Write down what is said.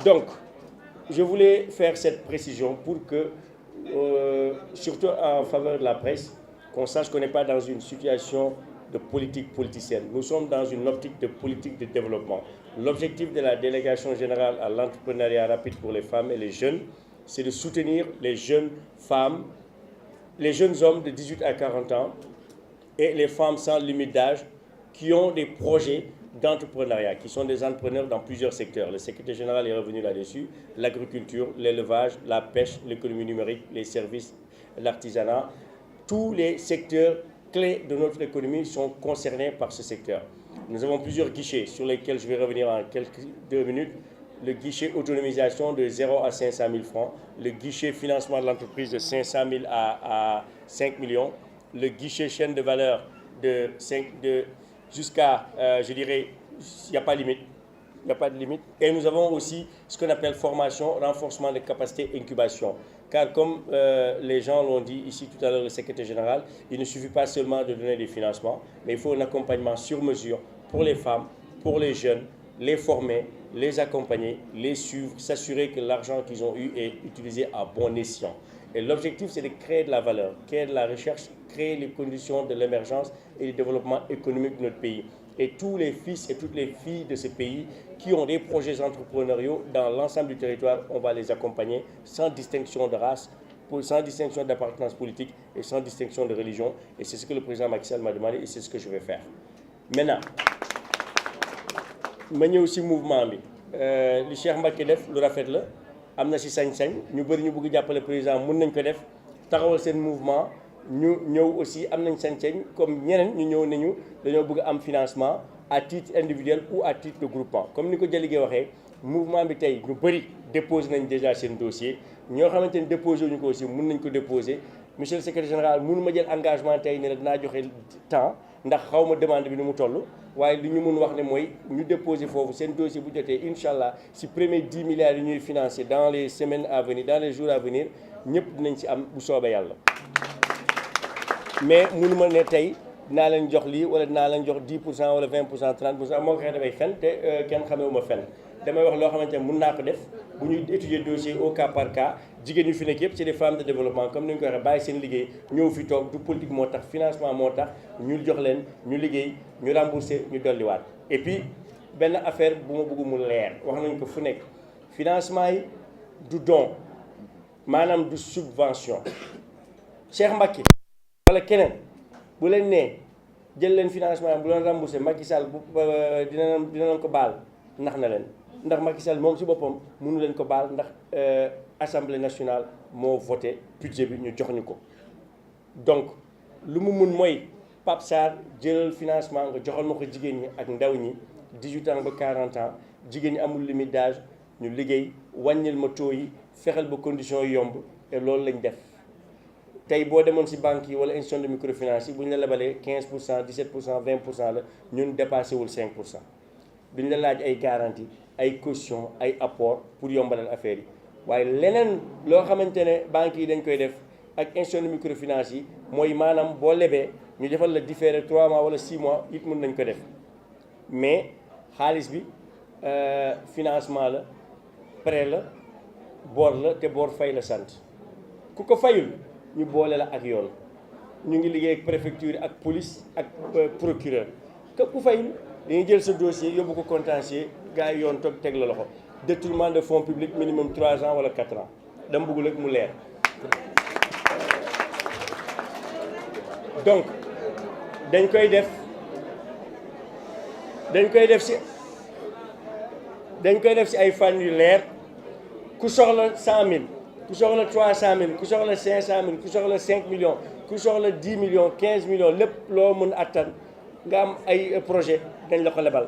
Donc, je voulais faire cette précision pour que, surtout en faveur de la presse, qu'on sache qu'on n'est pas dans une situation de politique politicienne. Nous sommes dans une optique de politique de développement. L'objectif de la délégation générale à l'entrepreneuriat rapide pour les femmes et les jeunes, c'est de soutenir les jeunes femmes, les jeunes hommes de 18 à 40 ans et les femmes sans limite d'âge qui ont des projets d'entrepreneuriat, qui sont des entrepreneurs dans plusieurs secteurs. Le secrétaire général est revenu là-dessus, l'agriculture, l'élevage, la pêche, l'économie numérique, les services, l'artisanat. Tous les secteurs clés de notre économie sont concernés par ce secteur. Nous avons plusieurs guichets sur lesquels je vais revenir en quelques 2 minutes. Le guichet autonomisation de 0 à 500 000 francs, le guichet financement de l'entreprise de 500 000 à 5 millions, le guichet chaîne de valeur de jusqu'à, je dirais, il n'y a pas de limite. Il n'y a pas de limite. Et nous avons aussi ce qu'on appelle formation, renforcement de capacité, incubation. Car comme les gens l'ont dit ici tout à l'heure, le secrétaire général, il ne suffit pas seulement de donner des financements, mais il faut un accompagnement sur mesure pour les femmes, pour les jeunes, les former, les accompagner, les suivre, s'assurer que l'argent qu'ils ont eu est utilisé à bon escient. Et l'objectif, c'est de créer de la valeur, créer de la recherche, créer les conditions de l'émergence et du développement économique de notre pays. Et tous les fils et toutes les filles de ce pays qui ont des projets entrepreneuriaux dans l'ensemble du territoire, on va les accompagner sans distinction de race, sans distinction d'appartenance politique et sans distinction de religion. Et c'est ce que le président Macky Sall m'a demandé et c'est ce que je vais faire. Maintenant, ma ñëw si mouvement bi li Cheikh Mbacké def lu rafet la am na si sañ-sañ ñu bëri ñu bëgg jàppale président mun nañ ko def taxawal seen mouvement ñu ñëw aussi am nañ sañ-sañ comme ñeneen ñu ñëw nañu dañoo bëgg am financement à titre individuel ou à titre de groupement. Comme ni ko Jaligé waxee mouvement bi tey ñu bëri déposé nañ déjà seen dossier ñoo xamante ni déposé wuñu ko aussi mun nañ ko déposer. Monsieur le secrétaire général mënu ma jël engagement tey ne la dinaa joxe temps ndax xaw ma demande bi ni mu toll waaye li ñu mun wax ne mooy ñu déposer foofu seen dossier bu jotee incha allah si premier 10 milliards yi ñuy financer dans les semaines à venir dans les jours à venir ñëpp dinañ si am bu soobee yàlla. Mais mënu ma ne tey dinaa leen jox lii wala dinaa leen jox 10% wala 20% 30% moo ko xëy damay fen te kenn xamee wu ma fen damay wax loo xamante ne mun naa ko def bu ñuy étudier dossier au cas par cas jigéen ñu fi nekk yëpp c'est des femmes de développement comme ni ñu ko waxee bàyyi seen liggéey ñëw fi toog du politique moo tax financement moo tax ñu jox leen ñu liggéey ñu rembourser ñu dolliwaat. Et puis benn affaire bu ma bëgg mu leer wax nañ ko fu nekk financement yi du don maanaam du subvention. Cheikh Mbacké wala keneen bu leen nee jël leen financement bu leen remboursé Macky Sall dina leen ko baal ndax na leen ndax Macky Sall moom si boppam mënu leen ko baal ndax assemblée nationale moo voté budget bi ñu jox ñu ko. Donc lu mu mun mooy Pape Sarr jëlal financement nga joxal ma ko jigéen ñi ak ndaw ñi 18 ans ba 40 ans jigéen ñi amul limite d'âge ñu liggéey wàññil ma taux yi fexeel ba conditions yi yomb et loolu lañ def. tey boo demoon si banque yi wala institution de microfinance yi bu ñu la lebalee 15%, 17%, 20% la ñun dépassé wul 5%. duñ la laaj ay garantie ay caution ay apport pour yombalal affaire yi waaye leneen loo xamante ne banques yi dañ koy def ak institution de microfinance yi mooy maanaam boo lebee ñu defal la différé 3 mois wala 6 mois it mën nañ ko def mais xaalis bi financement la prêt la bor la te bor fay la sant ku ko fayul ñu boole la ak yoon ñu ngi liggéey ak préfecture ak police ak procureur képp ku fayul dañuy jël sa dossier yóbbu ko contentieux gars yi yoon toog teg la loxo détournement de fonds publics minimum 3 ans wala 4 ans dama bëgg rek mu leer. Donc dañ koy def si ay fan yu leer ku soxla 100 000 ku soxla 300 000 ku soxla 500 000 ku soxla 5 millions ku soxla 10 millions 15 millions lépp loo mën attan nga am ay projet dañ la ko lebal.